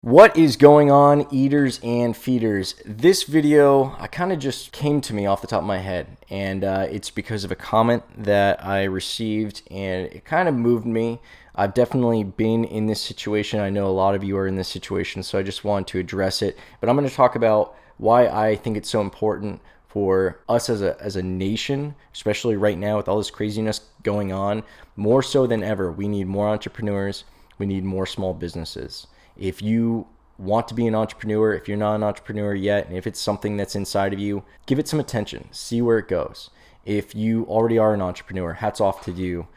What is going on, eaters and feeders? This video kind of just came to me off the top of my head, and it's because of a comment that I received, and it kind of moved me. I've definitely been in this situation. I know a lot of you are in this situation, so I just wanted to address it. But I'm going to talk about why I think it's so important for us as a nation, especially right now with all this craziness going on. More so than ever, we need more entrepreneurs. We need more small businesses. If you want to be an entrepreneur, if you're not an entrepreneur yet, and if it's something that's inside of you, give it some attention. See where it goes. If you already are an entrepreneur, hats off to you.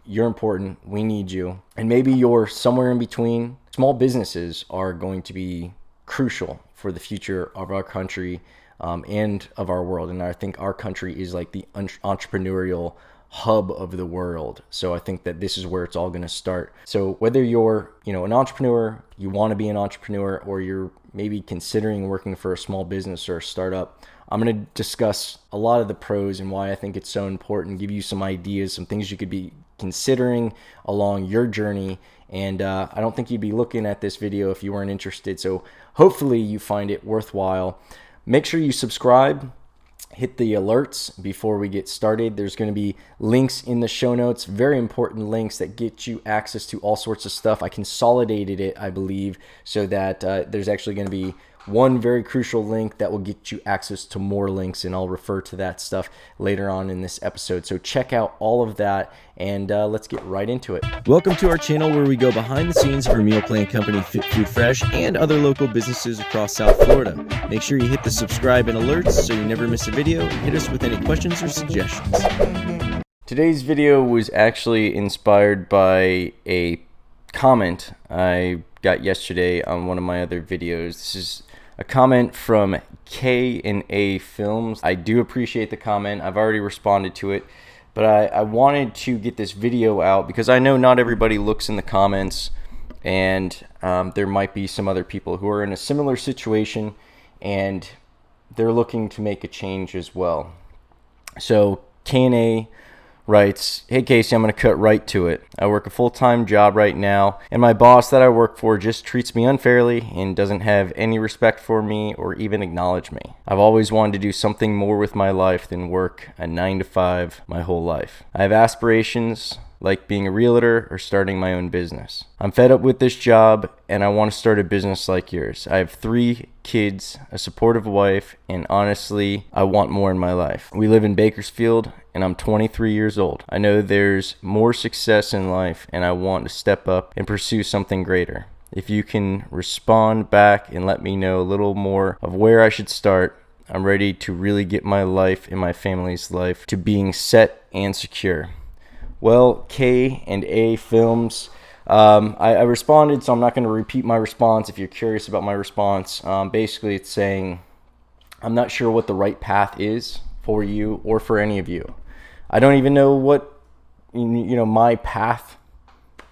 You're important. We need you. And maybe you're somewhere in between. Small businesses are going to be crucial for the future of our country and of our world. And I think our country is like the entrepreneurial hub of the world. So I think that this is where it's all going to start. So whether you're, an entrepreneur, you want to be an entrepreneur, or you're maybe considering working for a small business or a startup, I'm going to discuss a lot of the pros and why I think it's so important, give you some ideas, some things you could be considering along your journey. And I don't think you'd be looking at this video if you weren't interested. So hopefully you find it worthwhile. Make sure you subscribe. Hit the alerts before we get started. There's going to be links in the show notes, very important links that get you access to all sorts of stuff. I consolidated it, I believe, so that there's actually going to be one very crucial link that will get you access to more links, and I'll refer to that stuff later on in this episode. So check out all of that, and let's get right into it. Welcome to our channel where we go behind the scenes for meal plan company Fit Food Fresh and other local businesses across South Florida. Make sure you hit the subscribe and alerts so you never miss a video, and hit us with any questions or suggestions. Today's video was actually inspired by a comment I got yesterday on one of my other videos. This is a comment from K&A Films. I do appreciate the comment. I've already responded to it, but I wanted to get this video out because I know not everybody looks in the comments, and there might be some other people who are in a similar situation and they're looking to make a change as well. So K&A writes, "Hey Casey, I'm going to cut right to it. I work a full-time job right now, and my boss that I work for just treats me unfairly and doesn't have any respect for me or even acknowledge me. I've always wanted to do something more with my life than work a 9 to 5 my whole life. I have aspirations like being a realtor or starting my own business. I'm fed up with this job and I want to start a business like yours. I have 3 kids, a supportive wife, and honestly, I want more in my life. We live in Bakersfield and I'm 23 years old. I know there's more success in life and I want to step up and pursue something greater. If you can respond back and let me know a little more of where I should start, I'm ready to really get my life and my family's life to being set and secure." Well, K&A Films, I responded, so I'm not going to repeat my response if you're curious about my response. Basically, it's saying, I'm not sure what the right path is for you or for any of you. I don't even know what, my path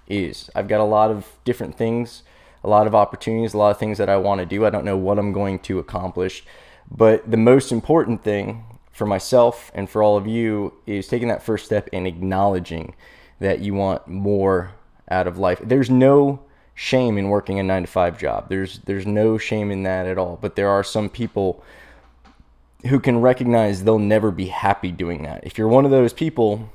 is. I've got a lot of different things, a lot of opportunities, a lot of things that I want to do. I don't know what I'm going to accomplish. But the most important thing for myself and for all of you is taking that first step and acknowledging that you want more out of life. There's no shame in working a 9 to 5 job. There's no shame in that at all. But there are some people who can recognize they'll never be happy doing that. If you're one of those people,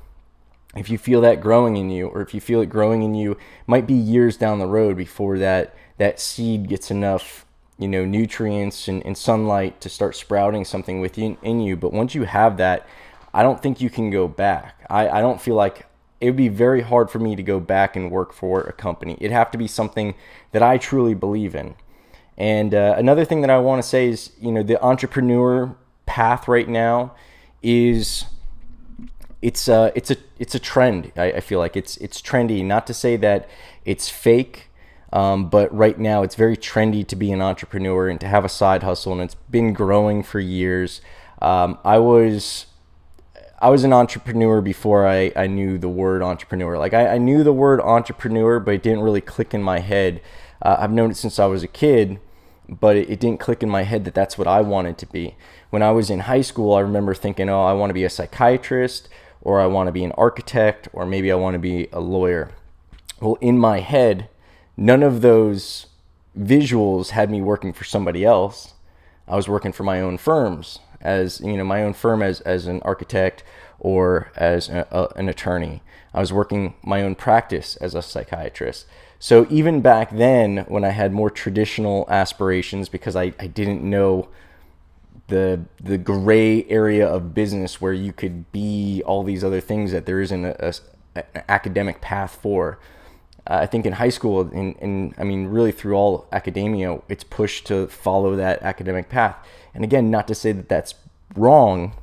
if you feel that growing in you, or if you feel it growing in you, it might be years down the road before that seed gets enough nutrients and sunlight to start sprouting something within you. But once you have that, I don't think you can go back. I don't feel like it would be very hard for me to go back and work for a company. It'd have to be something that I truly believe in. And another thing that I want to say is, the entrepreneur path right now is it's a trend. I feel like it's trendy. Not to say that it's fake. But right now it's very trendy to be an entrepreneur and to have a side hustle, and it's been growing for years. I was an entrepreneur before I knew the word entrepreneur. Like I knew the word entrepreneur, but it didn't really click in my head. I've known it since I was a kid, but it didn't click in my head that that's what I wanted to be. When I was in high school, I remember thinking, I want to be a psychiatrist, or I want to be an architect, or maybe I want to be a lawyer. Well, in my head, none of those visuals had me working for somebody else. I was working for my own firms as, my own firm as an architect or as an attorney. I was working my own practice as a psychiatrist. So even back then, when I had more traditional aspirations, because I didn't know the gray area of business where you could be all these other things that there isn't an academic path for. I think in high school, really through all academia, it's pushed to follow that academic path. And again, not to say that that's wrong,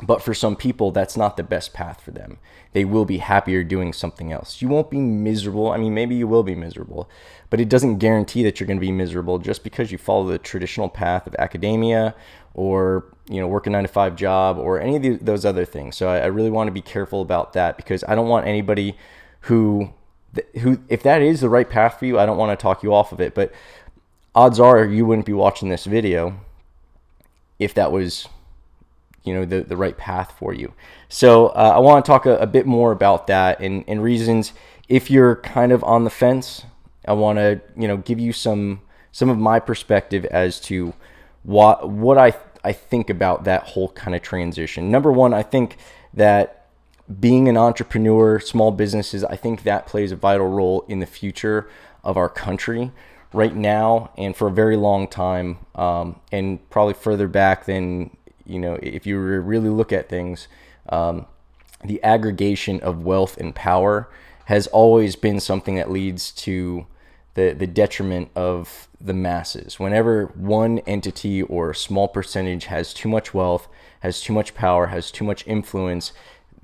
but for some people, that's not the best path for them. They will be happier doing something else. You won't be miserable. Maybe you will be miserable, but it doesn't guarantee that you're going to be miserable just because you follow the traditional path of academia or, work a 9-to-5 job or any of those other things. So I really want to be careful about that, because I don't want anybody who, if that is the right path for you, I don't want to talk you off of it. But odds are you wouldn't be watching this video if that was the right path for you. So I want to talk a bit more about that and reasons. If you're kind of on the fence, I want to give you some of my perspective as to what I think about that whole kind of transition. Number one, I think that being an entrepreneur, small businesses, I think that plays a vital role in the future of our country right now and for a very long time, and probably further back than, if you really look at things, the aggregation of wealth and power has always been something that leads to the detriment of the masses. Whenever one entity or a small percentage has too much wealth, has too much power, has too much influence,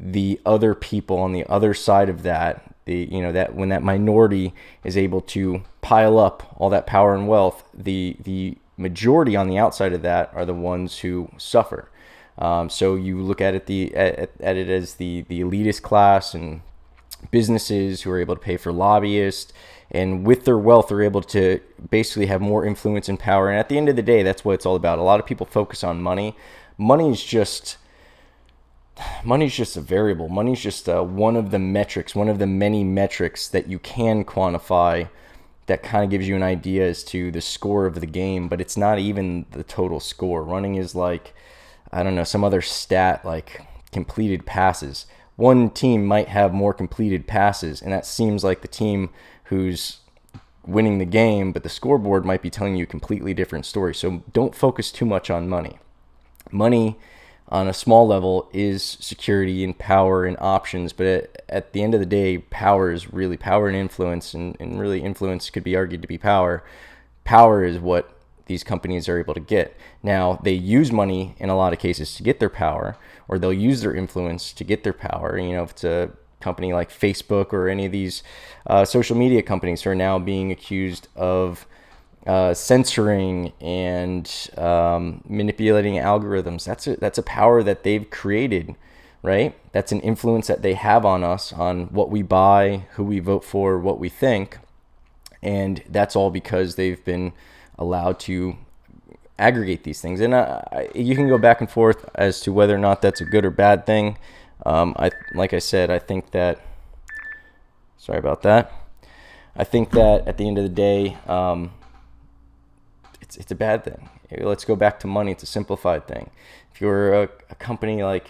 the other people on the other side of that, that when that minority is able to pile up all that power and wealth, the majority on the outside of that are the ones who suffer. So you look at it at it as the elitist class and businesses who are able to pay for lobbyists, and with their wealth they're able to basically have more influence and power. And at the end of the day, that's what it's all about. A lot of people focus on money. Money's just a variable. Money's just one of the metrics, one of the many metrics that you can quantify that kind of gives you an idea as to the score of the game, but it's not even the total score. Running is like, I don't know, some other stat like completed passes. One team might have more completed passes, and that seems like the team who's winning the game, but the scoreboard might be telling you a completely different story. So don't focus too much on money. Money on a small level is security and power and options, but at the end of the day, power is really power and influence, and really influence could be argued to be power. Power is what these companies are able to get. Now, they use money in a lot of cases to get their power, or they'll use their influence to get their power. If it's a company like Facebook or any of these social media companies who are now being accused of censoring and manipulating algorithms, that's a power that they've created, right? That's an influence that they have on us, on what we buy, who we vote for, what we think, and that's all because they've been allowed to aggregate these things. And you can go back and forth as to whether or not that's a good or bad thing. Like I said, I think that. Sorry about that. I think that at the end of the day, it's a bad thing. Let's go back to money. It's a simplified thing. If you're a company like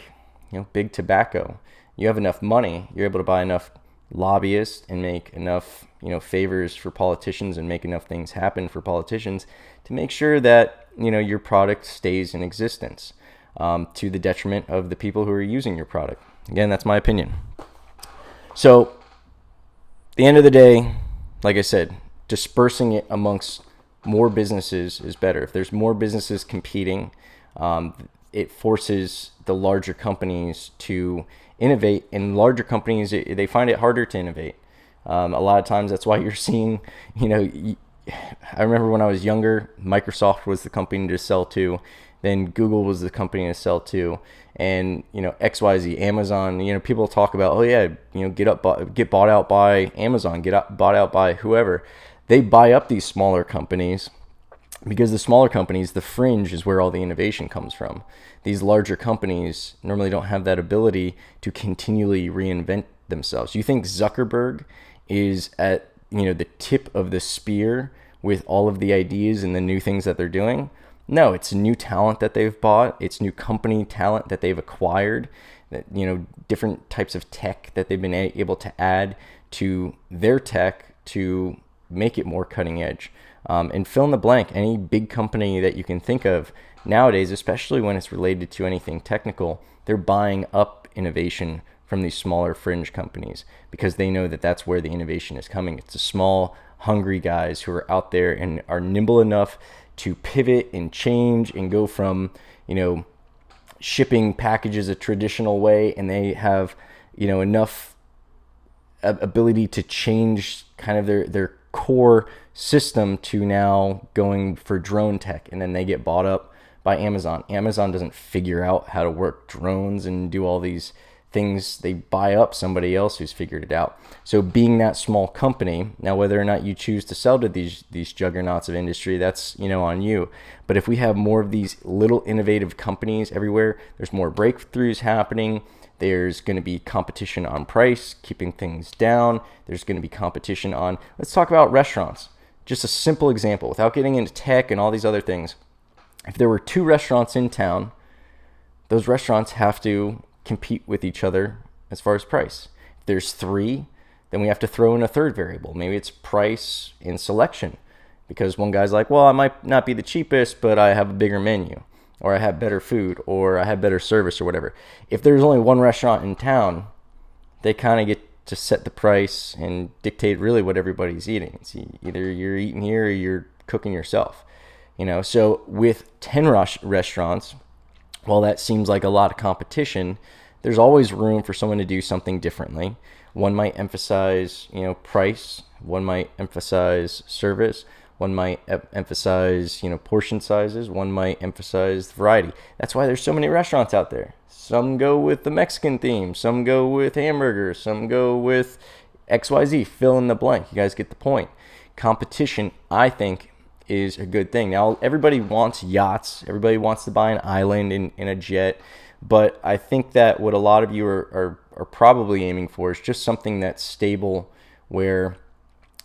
Big Tobacco, you have enough money, you're able to buy enough lobbyists and make enough favors for politicians and make enough things happen for politicians to make sure that your product stays in existence, to the detriment of the people who are using your product. Again, that's my opinion. So at the end of the day, like I said, dispersing it amongst more businesses is better. If there's more businesses competing, it forces the larger companies to innovate, and larger companies, they find it harder to innovate. A lot of times that's why you're seeing, I remember when I was younger, Microsoft was the company to sell to, then Google was the company to sell to, and XYZ, Amazon, people talk about, oh yeah, get bought out by Amazon, bought out by whoever. They buy up these smaller companies because the smaller companies, the fringe is where all the innovation comes from. These larger companies normally don't have that ability to continually reinvent themselves. You think Zuckerberg is at the tip of the spear with all of the ideas and the new things that they're doing. No, it's new talent that they've bought. It's new company talent that they've acquired, that, you know, different types of tech that they've been able to add to their tech to make it more cutting edge. And fill in the blank, any big company that you can think of nowadays, especially when it's related to anything technical, they're buying up innovation from these smaller fringe companies because they know that that's where the innovation is coming. It's the small, hungry guys who are out there and are nimble enough to pivot and change and go from, you know, shipping packages a traditional way, and they have, you know, enough ability to change kind of their core system to now going for drone tech, and then they get bought up by Amazon. Amazon doesn't figure out how to work drones and do all these things. They buy up somebody else who's figured it out. So being that small company, now whether or not you choose to sell to these juggernauts of industry, that's, you know, on you. But if we have more of these little innovative companies everywhere, there's more breakthroughs happening. There's going to be competition on price, keeping things down. There's going to be competition on, let's talk about restaurants. Just a simple example, without getting into tech and all these other things. If there were 2 restaurants in town, those restaurants have to compete with each other as far as price. If there's 3, then we have to throw in a third variable. Maybe it's price and selection, because one guy's like, well, I might not be the cheapest, but I have a bigger menu, or I have better food, or I have better service, or whatever. If there's only one restaurant in town, they kind of get to set the price and dictate really what everybody's eating. It's either you're eating here or you're cooking yourself. You know, so with 10 restaurants, while that seems like a lot of competition, there's always room for someone to do something differently. One might emphasize, you know, price. One might emphasize service. One might emphasize, you know, portion sizes. One might emphasize variety. That's why there's so many restaurants out there. Some go with the Mexican theme. Some go with hamburgers. Some go with XYZ. Fill in the blank. You guys get the point. Competition, I think, is a good thing. Now, everybody wants yachts. Everybody wants to buy an island in a jet. But I think that what a lot of you are probably aiming for is just something that's stable, where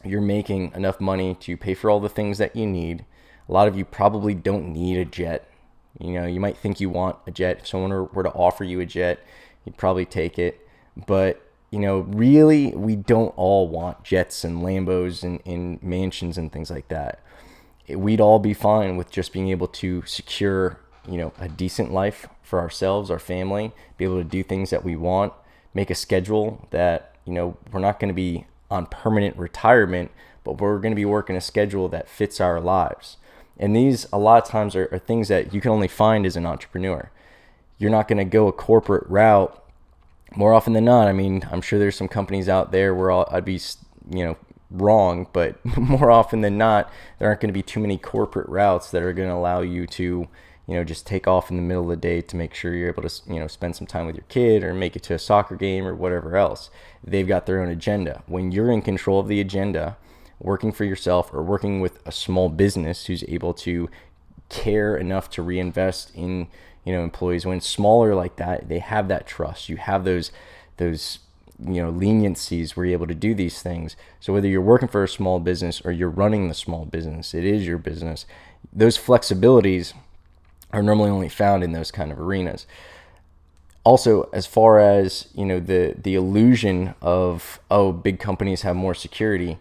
you're making enough money to pay for all the things that you need. A lot of you probably don't need a jet. You know, you might think you want a jet. If someone were to offer you a jet, you'd probably take it. But, you know, really, we don't all want jets and Lambos and mansions and things like that. We'd all be fine with just being able to secure, you know, a decent life for ourselves, our family, be able to do things that we want, make a schedule that, you know, we're not going to be on permanent retirement, but we're going to be working a schedule that fits our lives. And these, a lot of times, are things that you can only find as an entrepreneur. You're not going to go a corporate route more often than not. I mean, I'm sure there's some companies out there where I'd be, you know, wrong, but more often than not, there aren't going to be too many corporate routes that are going to allow you to, you know, just take off in the middle of the day to make sure you're able to, you know, spend some time with your kid or make it to a soccer game or whatever else. They've got their own agenda. When you're in control of the agenda, working for yourself or working with a small business who's able to care enough to reinvest in, you know, employees, when it's smaller like that, they have that trust. You have those, you know, leniencies where you're able to do these things. So whether you're working for a small business or you're running the small business, it is your business. Those flexibilities are normally only found in those kind of arenas. Also, as far as, you know, the illusion of, oh, big companies have more security.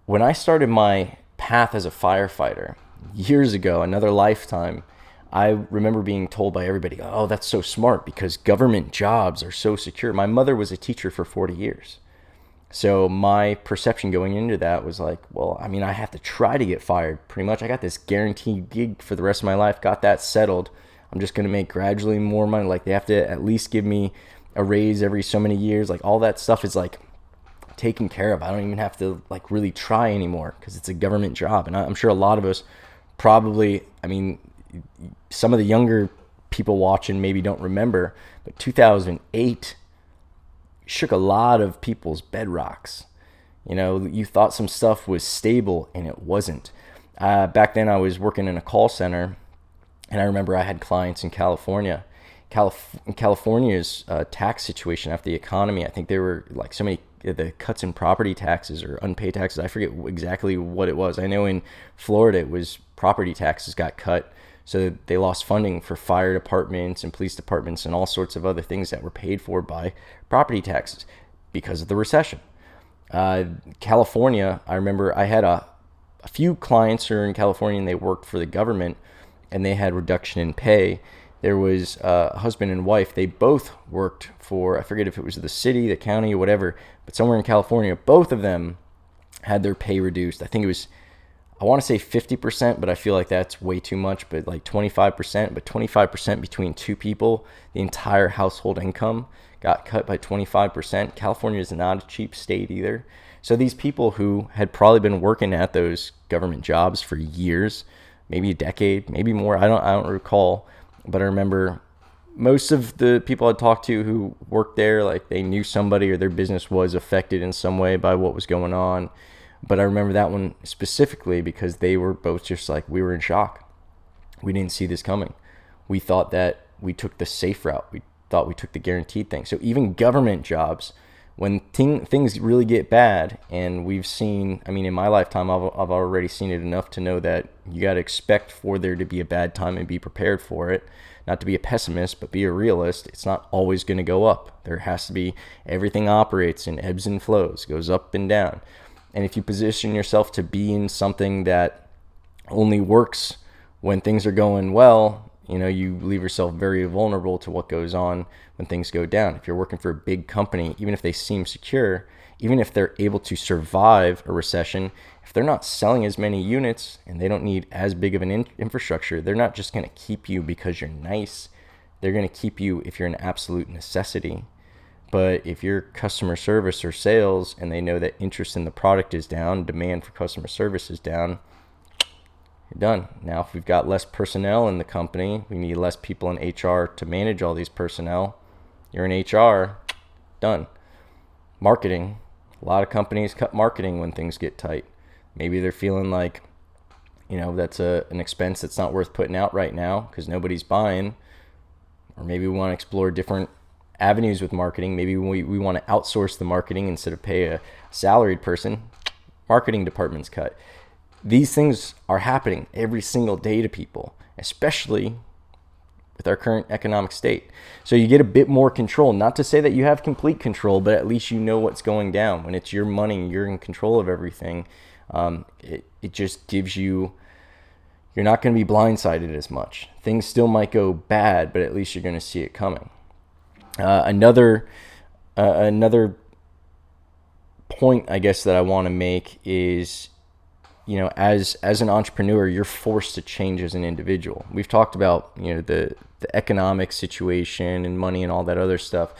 When I started my path as a firefighter years ago, another lifetime, I remember being told by everybody, oh, that's so smart because government jobs are so secure. My mother was a teacher for 40 years. So my perception going into that was like, well, I mean, I have to try to get fired pretty much. I got this guaranteed gig for the rest of my life, got that settled. I'm just going to make gradually more money. Like, they have to at least give me a raise every so many years. Like, all that stuff is like taken care of. I don't even have to like really try anymore because it's a government job. And I'm sure a lot of us probably, I mean, some of the younger people watching maybe don't remember, but 2008 shook a lot of people's bedrocks. You know, you thought some stuff was stable and it wasn't. Back then I was working in a call center, and I remember I had clients in California. California's tax situation after the economy, I think there were like so many the cuts in property taxes or unpaid taxes. I forget exactly what it was. I know in Florida it was property taxes got cut, so they lost funding for fire departments and police departments and all sorts of other things that were paid for by property taxes because of the recession. California, I remember I had a few clients who are in California and they worked for the government and they had reduction in pay. There was a husband and wife. They both worked for, I forget if it was the city, the county, or whatever, but somewhere in California, both of them had their pay reduced. I think it was, I want to say 50%, but I feel like that's way too much, but like 25%, but 25% between two people, the entire household income got cut by 25%. California is not a cheap state either. So these people who had probably been working at those government jobs for years, maybe a decade, maybe more, I don't recall, but I remember most of the people I talked to who worked there, like they knew somebody or their business was affected in some way by what was going on. But I remember that one specifically because they were both just like, we were in shock. We didn't see this coming. We thought that we took the safe route. We thought we took the guaranteed thing. So even government jobs, when things really get bad, and we've seen, I mean, in my lifetime, I've already seen it enough to know that you got to expect for there to be a bad time and be prepared for it. Not to be a pessimist, but be a realist. It's not always going to go up. There has to be, everything operates in ebbs and flows, goes up and down. And if you position yourself to be in something that only works when things are going well, you leave yourself very vulnerable to what goes on when things go down. If you're working for a big company, even if they seem secure, even if they're able to survive a recession, if they're not selling as many units and they don't need as big of an infrastructure, they're not just going to keep you because you're nice. They're going to keep you if you're an absolute necessity. But if your customer service or sales and they know that interest in the product is down, demand for customer service is down, you're done. Now, if we've got less personnel in the company, we need less people in HR to manage all these personnel. You're in HR, done. Marketing. A lot of companies cut marketing when things get tight. Maybe they're feeling like, that's an expense that's not worth putting out right now because nobody's buying. Or maybe we want to explore different avenues with marketing. Maybe we want to outsource the marketing instead of pay a salaried person. Marketing department's cut. These things are happening every single day to people, especially with our current economic state. So you get a bit more control. Not to say that you have complete control, but at least you know what's going down. When it's your money, you're in control of everything. It just gives you, you're not going to be blindsided as much. Things still might go bad, but at least you're going to see it coming. Another point, I guess, that I want to make is, as an entrepreneur, you're forced to change as an individual. We've talked about, the economic situation and money and all that other stuff.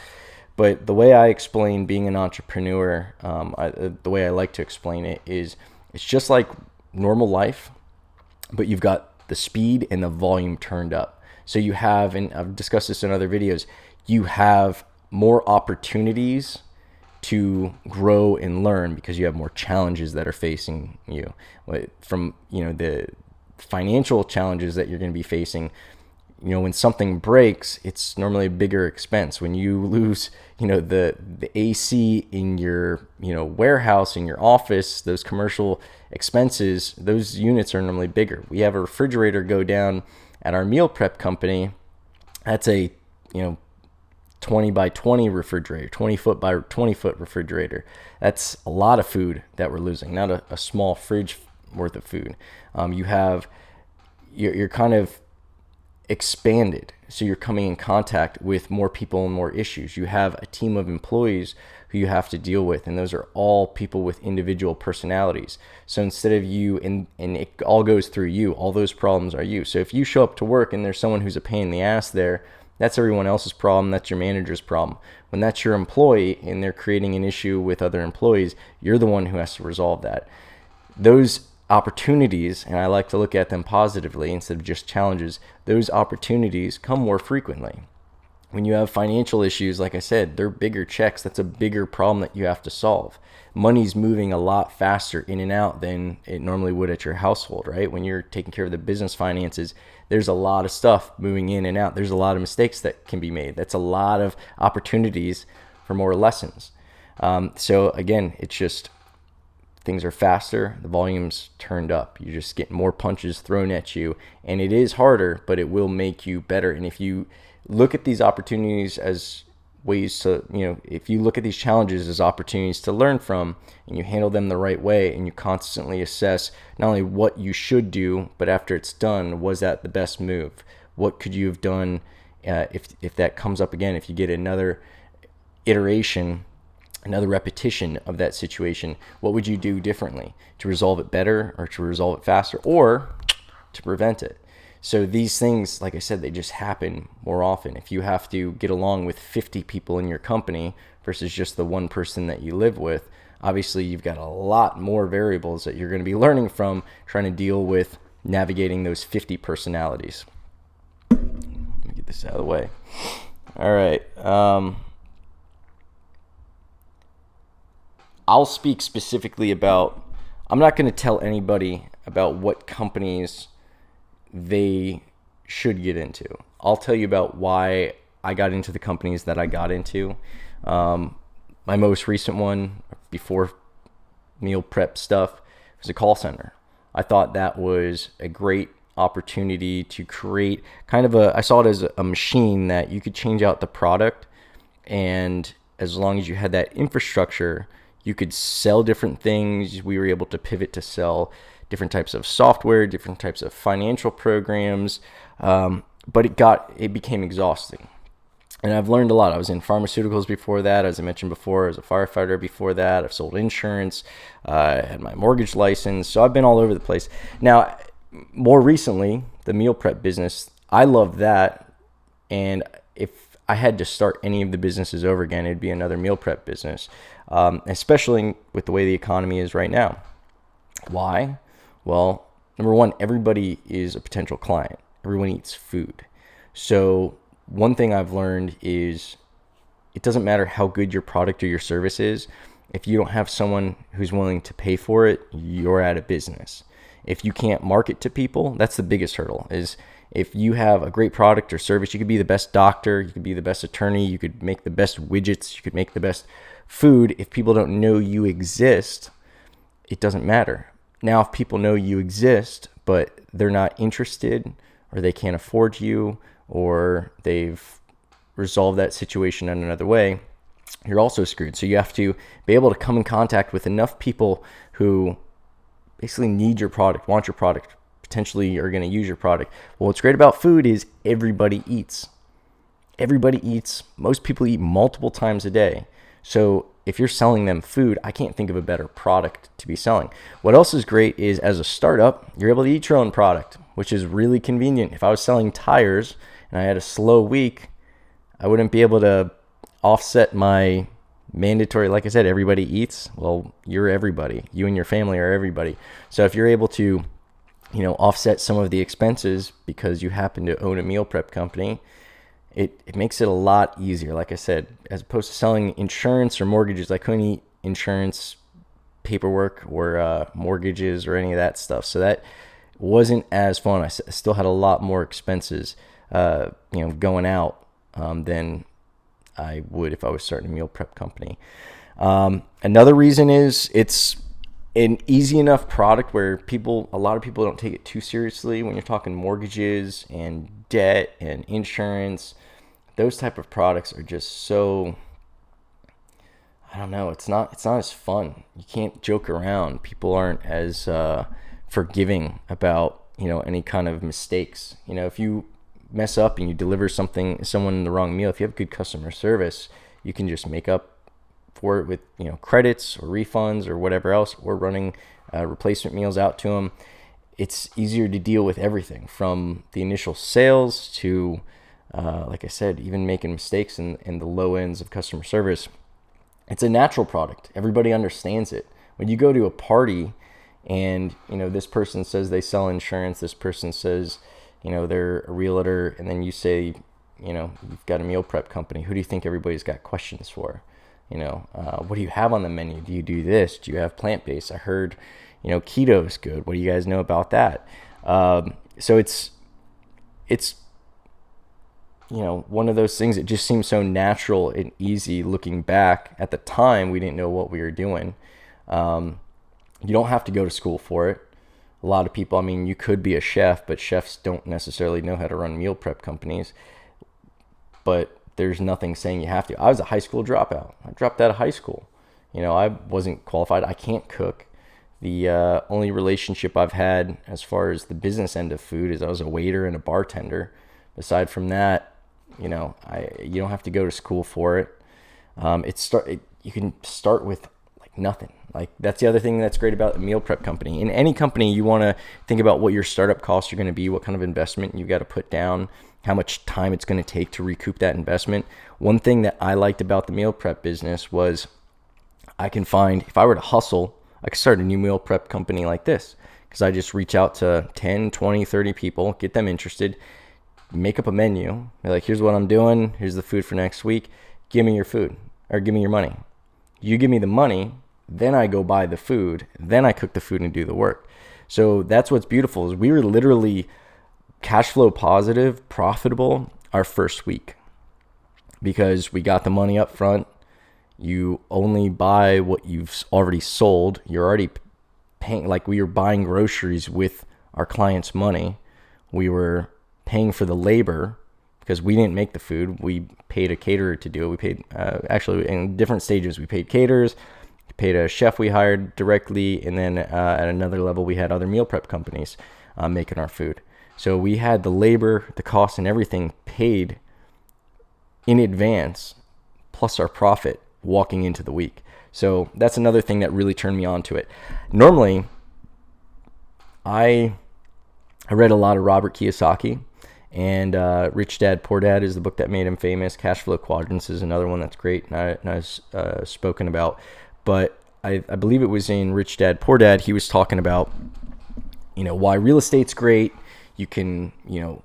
But the way I explain being an entrepreneur, the way I like to explain it is it's just like normal life, but you've got the speed and the volume turned up. So you have, and I've discussed this in other videos, you have more opportunities to grow and learn because you have more challenges that are facing you. From, the financial challenges that you're going to be facing, when something breaks, it's normally a bigger expense. When you lose, the AC in your, warehouse, in your office, those commercial expenses, those units are normally bigger. We have a refrigerator go down at our meal prep company. That's a, 20 by 20 refrigerator, 20 foot by 20 foot refrigerator. That's a lot of food that we're losing, not a small fridge worth of food. You're kind of expanded. So you're coming in contact with more people and more issues. You have a team of employees who you have to deal with, and those are all people with individual personalities. So instead of you, and it all goes through you, all those problems are you. So if you show up to work and there's someone who's a pain in the ass there, that's everyone else's problem. That's your manager's problem. When that's your employee and they're creating an issue with other employees, you're the one who has to resolve that. Those opportunities, and I like to look at them positively instead of just challenges, those opportunities come more frequently. When you have financial issues, like I said, they're bigger checks. That's a bigger problem that you have to solve. Money's moving a lot faster in and out than it normally would at your household, right? When you're taking care of the business finances, there's a lot of stuff moving in and out. There's a lot of mistakes that can be made. That's a lot of opportunities for more lessons. So again, it's just things are faster, the volume's turned up. You just get more punches thrown at you, and it is harder, but it will make you better. And if you look at these opportunities as ways to, if you look at these challenges as opportunities to learn from, and you handle them the right way, and you constantly assess not only what you should do, but after it's done, was that the best move? What could you have done if that comes up again? If you get another iteration, another repetition of that situation, what would you do differently to resolve it better, or to resolve it faster, or to prevent it? So these things, like I said, they just happen more often. If you have to get along with 50 people in your company versus just the one person that you live with, obviously you've got a lot more variables that you're going to be learning from, trying to deal with navigating those 50 personalities. Let me get this out of the way. All right. I'll speak specifically about, I'm not going to tell anybody about what companies they should get into. I'll tell you about why I got into the companies that I got into. My most recent one before meal prep stuff was a call center. I thought that was a great opportunity to create kind of I saw it as a machine that you could change out the product, and as long as you had that infrastructure, you could sell different things. We were able to pivot to sell different types of software, different types of financial programs, but it became exhausting. And I've learned a lot. I was in pharmaceuticals before that, as I mentioned before. I was a firefighter before that. I've sold insurance. I had my mortgage license. So I've been all over the place. Now, more recently, the meal prep business, I love that. And if I had to start any of the businesses over again, it'd be another meal prep business, especially with the way the economy is right now. Why? Well, number one, everybody is a potential client. Everyone eats food. So one thing I've learned is it doesn't matter how good your product or your service is. If you don't have someone who's willing to pay for it, you're out of business. If you can't market to people, that's the biggest hurdle. Is if you have a great product or service, you could be the best doctor, you could be the best attorney, you could make the best widgets, you could make the best food. If people don't know you exist, it doesn't matter. Now, if people know you exist, but they're not interested, or they can't afford you, or they've resolved that situation in another way, you're also screwed. So you have to be able to come in contact with enough people who basically need your product, want your product, potentially are going to use your product. Well, what's great about food is everybody eats. Everybody eats. Most people eat multiple times a day. So if you're selling them food, I can't think of a better product to be selling. What else is great is, as a startup, you're able to eat your own product, which is really convenient. If I was selling tires and I had a slow week, I wouldn't be able to offset my mandatory, like I said, everybody eats. Well, you're everybody. You and your family are everybody. So if you're able to, offset some of the expenses because you happen to own a meal prep company, it makes it a lot easier. Like I said, as opposed to selling insurance or mortgages, I couldn't eat insurance paperwork or mortgages or any of that stuff. So that wasn't as fun. I still had a lot more expenses, going out than I would if I was starting a meal prep company. Another reason is it's an easy enough product where a lot of people don't take it too seriously. When you're talking mortgages and debt and insurance, those type of products are just so, I don't know, it's not as fun. You can't joke around. People aren't as forgiving about, any kind of mistakes. If you mess up and you deliver someone the wrong meal, if you have good customer service, you can just make up for it with, credits or refunds or whatever else, or running replacement meals out to them. It's easier to deal with everything from the initial sales to, like I said, even making mistakes in the low ends of customer service. It's a natural product. Everybody understands it. When you go to a party and, this person says they sell insurance, this person says, they're a realtor, and then you say, you've got a meal prep company, who do you think everybody's got questions for? What do you have on the menu? Do you do this? Do you have plant-based? I heard, keto is good. What do you guys know about that? So it's one of those things that just seems so natural and easy looking back. At the time, we didn't know what we were doing. You don't have to go to school for it. A lot of people, you could be a chef, but chefs don't necessarily know how to run meal prep companies. But there's nothing saying you have to. I was a high school dropout. I dropped out of high school. I wasn't qualified. I can't cook. The only relationship I've had as far as the business end of food is I was a waiter and a bartender. Aside from that, you don't have to go to school for it. You can start with like nothing. Like that's the other thing that's great about a meal prep company. In any company, you want to think about what your startup costs are going to be, what kind of investment you got to put down, how much time it's going to take to recoup that investment. One thing that I liked about the meal prep business was I can find, if I were to hustle, I could start a new meal prep company like this, because I just reach out to 10, 20, 30 people, get them interested, make up a menu. They're like, here's what I'm doing. Here's the food for next week. Give me your food, or give me your money. You give me the money, then I go buy the food, then I cook the food and do the work. So that's what's beautiful is we were literally cash flow positive, profitable our first week because we got the money up front. You only buy what you've already sold. You're already paying, like we were buying groceries with our clients' money. We were paying for the labor because we didn't make the food. We paid a caterer to do it. We paid, actually in different stages, we paid caterers, paid a chef we hired directly, and then at another level, we had other meal prep companies making our food. So we had the labor, the cost, and everything paid in advance, plus our profit walking into the week. So that's another thing that really turned me on to it. Normally, I read a lot of Robert Kiyosaki, and Rich Dad, Poor Dad is the book that made him famous. Cash Flow Quadrants is another one that's great, and I've spoken about. But I believe it was in Rich Dad, Poor Dad, he was talking about, why real estate's great. You can,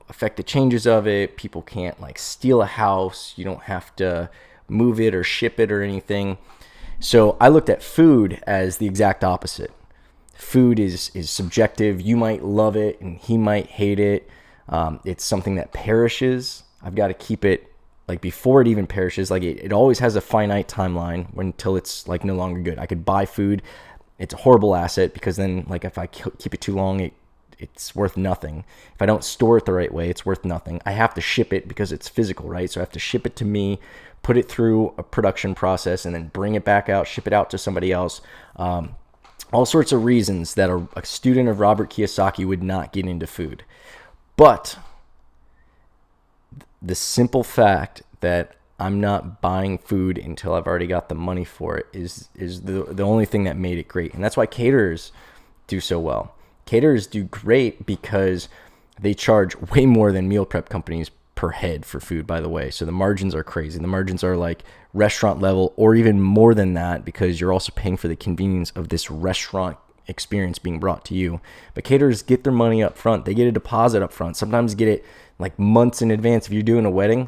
affect the changes of it. People can't like steal a house. You don't have to move it or ship it or anything. So I looked at food as the exact opposite. Food is subjective. You might love it and he might hate it. It's something that perishes. I've got to keep it like before it even perishes. Like it always has a finite timeline until it's like no longer good. I could buy food. It's a horrible asset because then like if I keep it too long, it's worth nothing. If I don't store it the right way, it's worth nothing. I have to ship it because it's physical, right? So I have to ship it to me, put it through a production process, and then bring it back out, ship it out to somebody else. All sorts of reasons that a student of Robert Kiyosaki would not get into food. But the simple fact that I'm not buying food until I've already got the money for it is the only thing that made it great. And that's why caterers do so well. Caterers do great because they charge way more than meal prep companies per head for food, by the way. So the margins are crazy. The margins are like restaurant level or even more than that because you're also paying for the convenience of this restaurant experience being brought to you. But caterers get their money up front. They get a deposit up front. Sometimes get it like months in advance. If you're doing a wedding,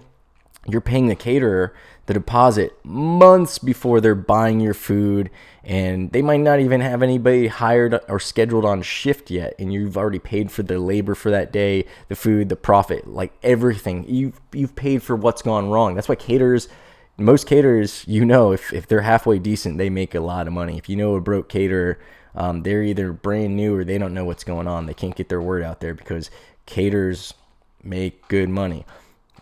you're paying the caterer the deposit months before they're buying your food, and they might not even have anybody hired or scheduled on shift yet, and you've already paid for the labor for that day, the food, the profit, like everything. You've paid for what's gone wrong. That's why caterers, most caterers, if they're halfway decent, they make a lot of money. If you know a broke caterer, they're either brand new or they don't know what's going on. They can't get their word out there because caterers make good money.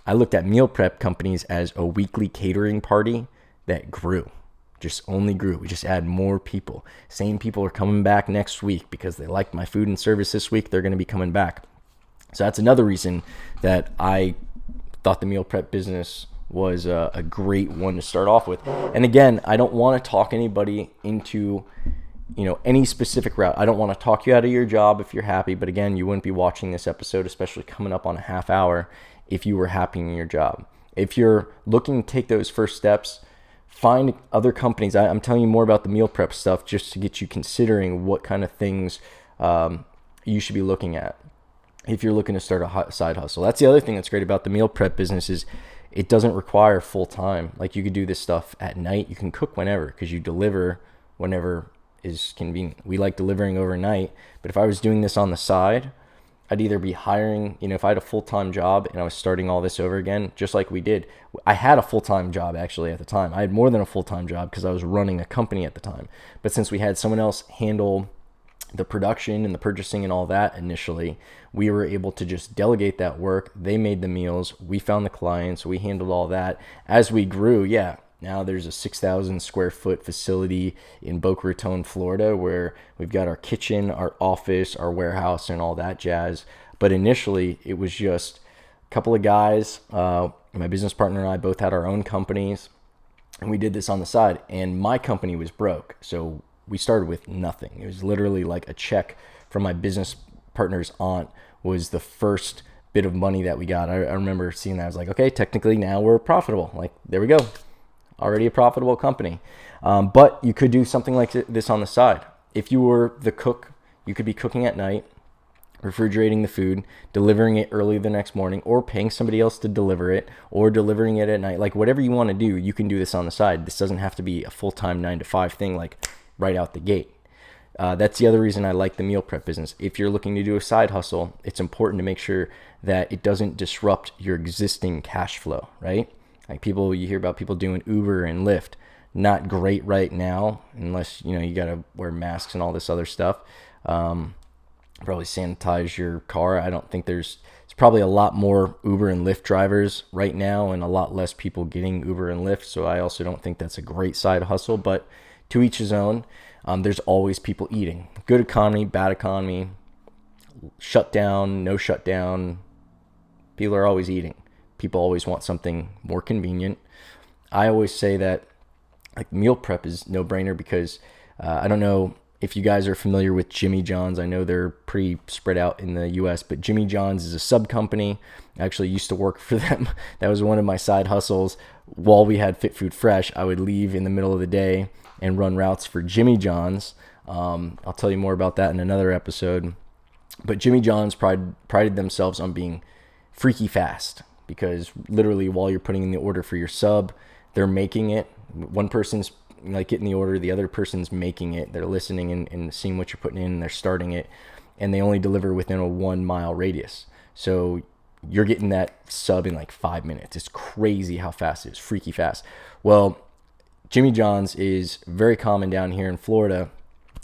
I looked at meal prep companies as a weekly catering party that grew, just only grew. We just add more people. Same people are coming back next week because they liked my food and service this week. They're going to be coming back. So that's another reason that I thought the meal prep business was a great one to start off with. And again, I don't want to talk anybody into any specific route. I don't want to talk you out of your job if you're happy. But again, you wouldn't be watching this episode, especially coming up on a half hour, if you were happy in your job. If you're looking to take those first steps, find other companies. I'm telling you more about the meal prep stuff just to get you considering what kind of things you should be looking at if you're looking to start a side hustle. That's the other thing that's great about the meal prep business is it doesn't require full time. Like you could do this stuff at night. You can cook whenever because you deliver whenever is convenient. We like delivering overnight, but if I was doing this on the side, I'd either be hiring, if I had a full-time job and I was starting all this over again, just like we did. I had a full-time job actually at the time. I had more than a full-time job because I was running a company at the time. But since we had someone else handle the production and the purchasing and all that initially, we were able to just delegate that work. They made the meals. We found the clients. We handled all that. As we grew, now there's a 6,000 square foot facility in Boca Raton, Florida, where we've got our kitchen, our office, our warehouse, and all that jazz. But initially, it was just a couple of guys. My business partner and I both had our own companies, and we did this on the side. And my company was broke, so we started with nothing. It was literally like a check from my business partner's aunt was the first bit of money that we got. I remember seeing that. I was like, okay, technically now we're profitable. Like, there we go. Already a profitable company. But you could do something like this on the side. If you were the cook, you could be cooking at night, refrigerating the food, delivering it early the next morning, or paying somebody else to deliver it, or delivering it at night. Like, whatever you want to do, you can do this on the side. This doesn't have to be a full-time 9-to-5 thing, like right out the gate. That's the other reason I like the meal prep business. If you're looking to do a side hustle, it's important to make sure that it doesn't disrupt your existing cash flow, right? Like, you hear about people doing Uber and Lyft. Not great right now, unless, you got to wear masks and all this other stuff. Probably sanitize your car. I don't think it's probably a lot more Uber and Lyft drivers right now and a lot less people getting Uber and Lyft. So I also don't think that's a great side hustle, but to each his own. There's always people eating. Good economy, bad economy, shut down, no shut down. People are always eating. People always want something more convenient. I always say that like meal prep is no-brainer because I don't know if you guys are familiar with Jimmy John's. I know they're pretty spread out in the US, but Jimmy John's is a sub company. I actually used to work for them. That was one of my side hustles. While we had Fit Food Fresh, I would leave in the middle of the day and run routes for Jimmy John's. I'll tell you more about that in another episode. But Jimmy John's prided themselves on being freaky fast, because literally while you're putting in the order for your sub, they're making it. One person's like getting the order, the other person's making it. They're listening and seeing what you're putting in, and they're starting it, and they only deliver within a 1-mile radius. So you're getting that sub in like 5 minutes. It's crazy how fast it is, freaky fast. Well, Jimmy John's is very common down here in Florida.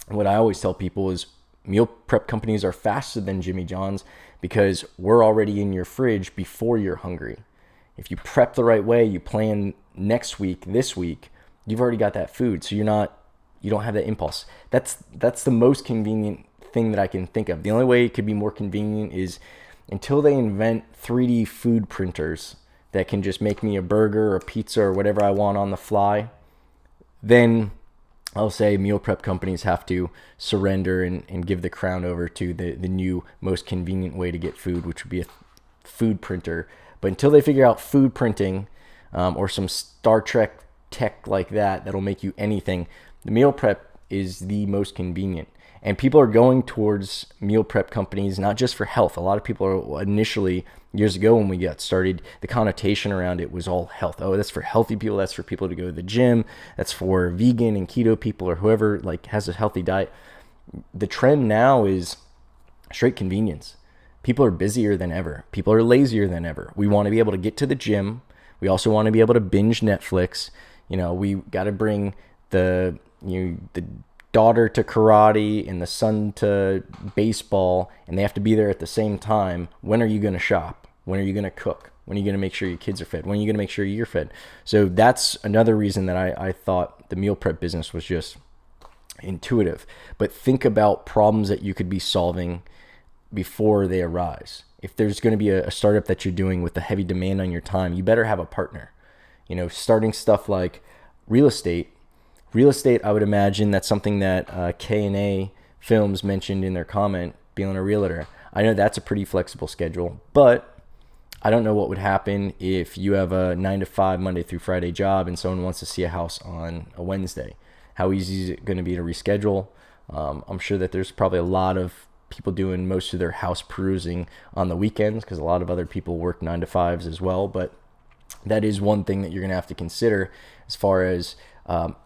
What I always tell people is meal prep companies are faster than Jimmy John's because we're already in your fridge before you're hungry. If you prep the right way, you plan next week, this week, you've already got that food. So you don't have that impulse. That's the most convenient thing that I can think of. The only way it could be more convenient is until they invent 3D food printers that can just make me a burger or a pizza or whatever I want on the fly, then I'll say meal prep companies have to surrender and give the crown over to the new most convenient way to get food, which would be a food printer. But until they figure out food printing or some Star Trek tech like that'll make you anything, the meal prep is the most convenient. And people are going towards meal prep companies, not just for health. A lot of people are initially, years ago when we got started, the connotation around it was all health. Oh, that's for healthy people. That's for people to go to the gym. That's for vegan and keto people or whoever like has a healthy diet. The trend now is straight convenience. People are busier than ever. People are lazier than ever. We want to be able to get to the gym. We also want to be able to binge Netflix. We got to bring the daughter to karate and the son to baseball, and they have to be there at the same time. When are you going to shop? When are you going to cook? When are you going to make sure your kids are fed? When are you going to make sure you're fed? So that's another reason that I thought the meal prep business was just intuitive. But think about problems that you could be solving before they arise. If there's going to be a startup that you're doing with a heavy demand on your time, you better have a partner. Starting stuff like real estate, I would imagine that's something that K&A Films mentioned in their comment, being a realtor. I know that's a pretty flexible schedule, but I don't know what would happen if you have a 9-to-5 Monday through Friday job and someone wants to see a house on a Wednesday. How easy is it going to be to reschedule? I'm sure that there's probably a lot of people doing most of their house perusing on the weekends because a lot of other people work 9-to-5s as well, but that is one thing that you're going to have to consider as far as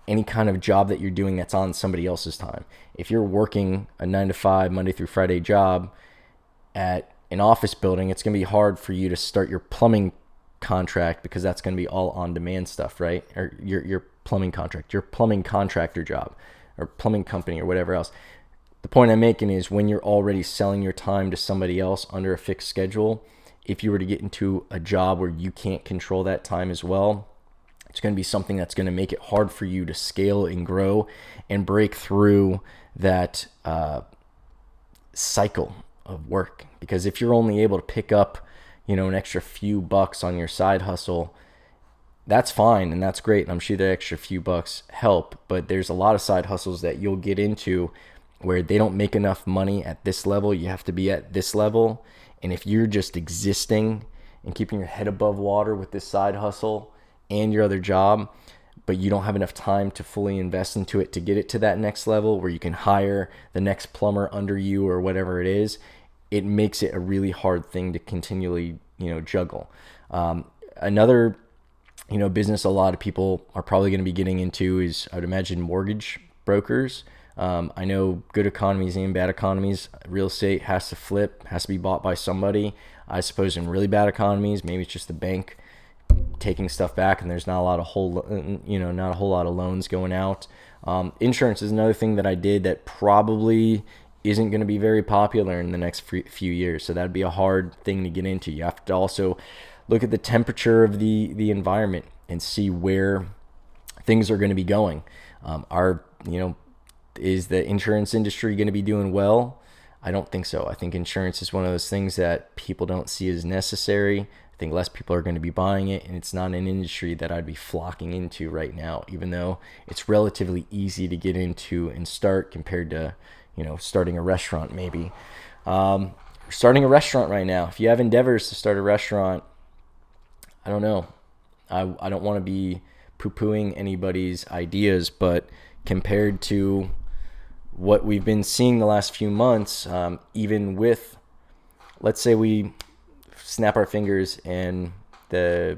any kind of job that you're doing that's on somebody else's time. If you're working a 9-to-5 Monday through Friday job at an office building, it's going to be hard for you to start your plumbing contract because that's going to be all on-demand stuff, right? Or your plumbing contract, your plumbing contractor job, or plumbing company, or whatever else. The point I'm making is when you're already selling your time to somebody else under a fixed schedule, if you were to get into a job where you can't control that time as well, it's going to be something that's going to make it hard for you to scale and grow and break through that cycle of work. Because if you're only able to pick up, an extra few bucks on your side hustle, that's fine and that's great. And I'm sure the extra few bucks help, but there's a lot of side hustles that you'll get into where they don't make enough money at this level. You have to be at this level. And if you're just existing and keeping your head above water with this side hustle and your other job, but you don't have enough time to fully invest into it to get it to that next level where you can hire the next plumber under you or whatever it is, it makes it a really hard thing to continually, juggle. Another, business a lot of people are probably going to be getting into is, I would imagine, mortgage brokers. I know good economies and bad economies, real estate has to flip, has to be bought by somebody. I suppose in really bad economies, maybe it's just the bank taking stuff back and there's not a lot of not a whole lot of loans going out. Insurance is another thing that I did that probably isn't going to be very popular in the next few years. So that'd be a hard thing to get into. You have to also look at the temperature of the environment and see where things are going to be going. Is the insurance industry going to be doing well? I don't think so. I think insurance is one of those things that people don't see as necessary. I think less people are going to be buying it, and it's not an industry that I'd be flocking into right now, even though it's relatively easy to get into and start compared to, starting a restaurant maybe. Starting a restaurant right now, if you have endeavors to start a restaurant, I don't know. I don't want to be poo-pooing anybody's ideas, but compared to what we've been seeing the last few months, even with, let's say we snap our fingers and the,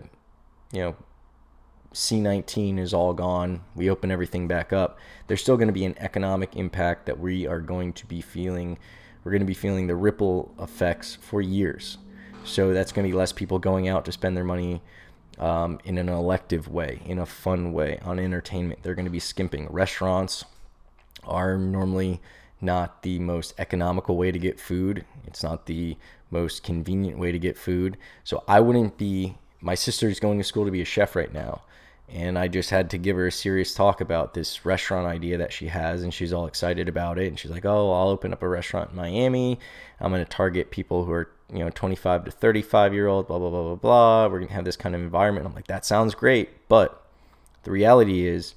C-19 is all gone, we open everything back up, there's still going to be an economic impact that we are going to be feeling. We're going to be feeling the ripple effects for years. So that's going to be less people going out to spend their money in an elective way, in a fun way, on entertainment. They're going to be skimping. Restaurants are normally not the most economical way to get food. It's not the most convenient way to get food. So my sister's going to school to be a chef right now. And I just had to give her a serious talk about this restaurant idea that she has, and she's all excited about it. And she's like, "Oh, I'll open up a restaurant in Miami. I'm going to target people who are, 25 to 35-year-old, blah, blah, blah, blah, blah. We're going to have this kind of environment." I'm like, that sounds great. But the reality is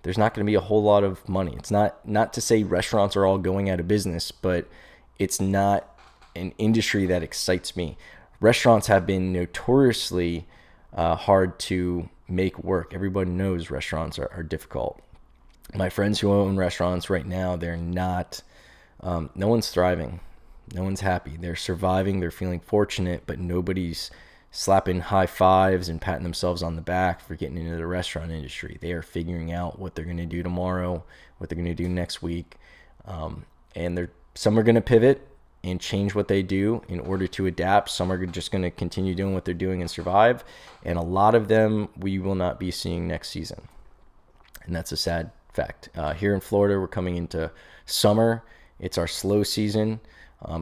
there's not going to be a whole lot of money. It's not to say restaurants are all going out of business, but it's not an industry that excites me. Restaurants have been notoriously hard to make work. Everybody knows restaurants are difficult. My friends who own restaurants right now, they're not, no one's thriving. No one's happy. They're surviving. They're feeling fortunate, but nobody's slapping high fives and patting themselves on the back for getting into the restaurant industry. They are figuring out what they're going to do tomorrow, what they're going to do next week. And some are going to pivot and change what they do in order to adapt. Some are just going to continue doing what they're doing and survive. And a lot of them we will not be seeing next season. And that's a sad fact. Here in Florida, we're coming into summer. It's our slow season.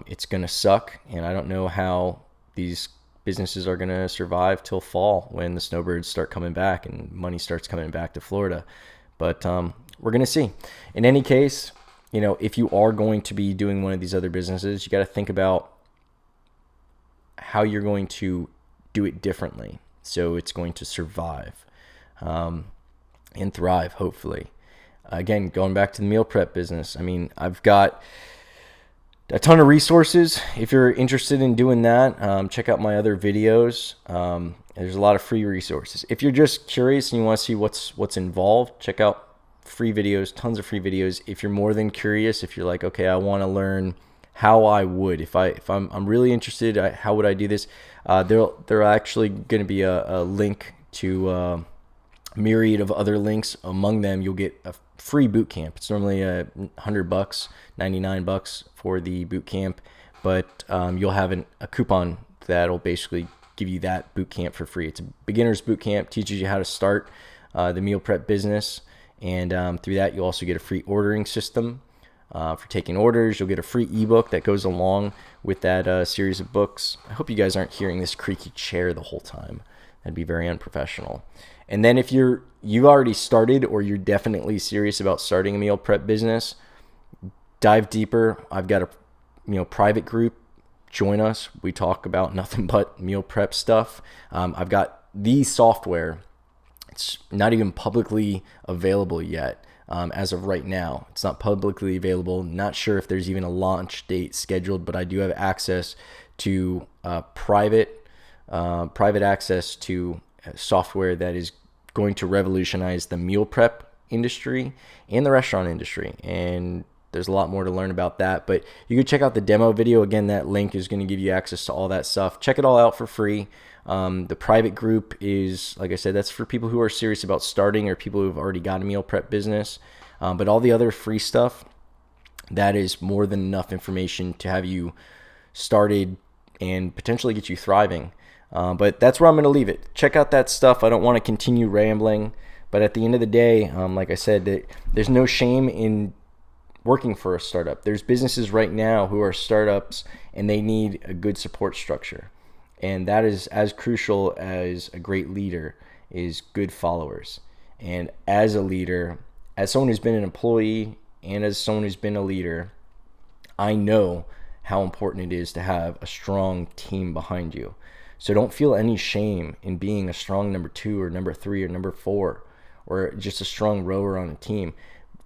It's going to suck. And I don't know how these businesses are going to survive till fall when the snowbirds start coming back and money starts coming back to Florida. But we're going to see. In any case, if you are going to be doing one of these other businesses, you got to think about how you're going to do it differently so it's going to survive and thrive, hopefully. Again, going back to the meal prep business, I've got a ton of resources. If you're interested in doing that, check out my other videos. There's a lot of free resources. If you're just curious and you want to see what's involved, check out free videos, tons of free videos. If you're more than curious, if you're like, okay, I want to learn how I would, if I'm really interested, how would I do this? There actually going to be a link to a myriad of other links. Among them, you'll get a free boot camp. It's normally $100, $99 for the boot camp, but you'll have a coupon that'll basically give you that boot camp for free. It's a beginner's boot camp, teaches you how to start the meal prep business, and through that you'll also get a free ordering system for taking orders. You'll get a free ebook that goes along with that series of books. I hope you guys aren't hearing this creaky chair the whole time. That'd be very unprofessional. And then if you've already started, or you're definitely serious about starting a meal prep business, dive deeper. I've got a private group. Join us. We talk about nothing but meal prep stuff. I've got the software. It's not even publicly available yet. As of right now, it's not publicly available. Not sure if there's even a launch date scheduled, but I do have access to private access to software that is going to revolutionize the meal prep industry and the restaurant industry. And there's a lot more to learn about that, but you can check out the demo video. Again, that link is going to give you access to all that stuff. Check it all out for free. The private group is, like I said, that's for people who are serious about starting or people who've already got a meal prep business. But all the other free stuff, that is more than enough information to have you started and potentially get you thriving. But that's where I'm going to leave it. Check out that stuff. I don't want to continue rambling, but at the end of the day, like I said, there's no shame in working for a startup. There's businesses right now who are startups and they need a good support structure. And that is as crucial as a great leader is good followers. And as a leader, as someone who's been an employee and as someone who's been a leader, I know how important it is to have a strong team behind you. So don't feel any shame in being a strong number 2 or number 3 or number 4 or just a strong rower on a team.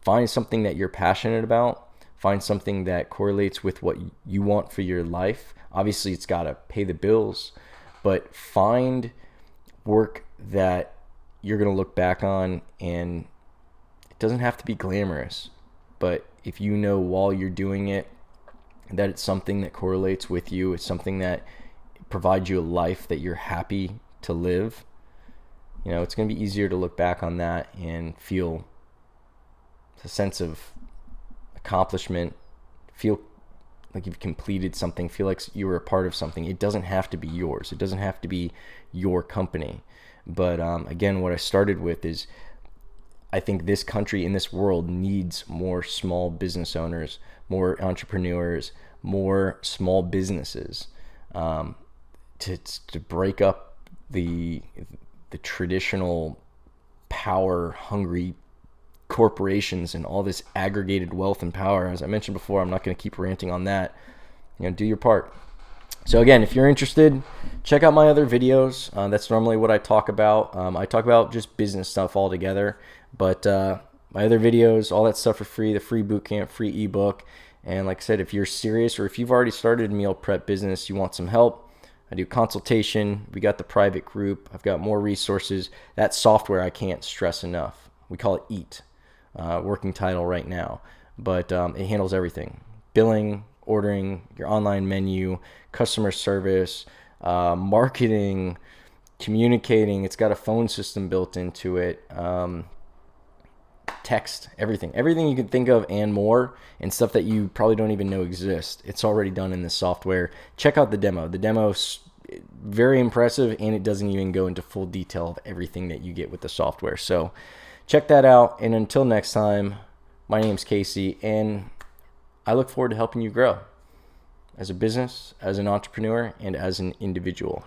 Find something that you're passionate about. Find something that correlates with what you want for your life. Obviously, it's got to pay the bills, but find work that you're going to look back on, and it doesn't have to be glamorous, but if you know while you're doing it that it's something that correlates with you, it's something that provides you a life that you're happy to live, it's going to be easier to look back on that and feel a sense of accomplishment, feel like you've completed something, feel like you were a part of something. It doesn't have to be yours. It doesn't have to be your company. But again, what I started with is I think this country and this world needs more small business owners, more entrepreneurs, more small businesses to break up the traditional power-hungry corporations and all this aggregated wealth and power. As I mentioned before, I'm not going to keep ranting on that. Do your part. So again, if you're interested, check out my other videos. That's normally what I talk about. I talk about just business stuff altogether, but my other videos, all that stuff for free, the free bootcamp, free ebook. And like I said, if you're serious or if you've already started a meal prep business, you want some help, I do consultation. We got the private group. I've got more resources. That software I can't stress enough. We call it EAT. Working title right now, but it handles everything: billing, ordering, your online menu, customer service, marketing, communicating. It's got a phone system built into it, text, everything you can think of and more, and stuff that you probably don't even know exist. It's already done in this software. Check out the demo. The demo's very impressive, and it doesn't even go into full detail of everything that you get with the software. So check that out, and until next time, my name's Casey, and I look forward to helping you grow as a business, as an entrepreneur, and as an individual.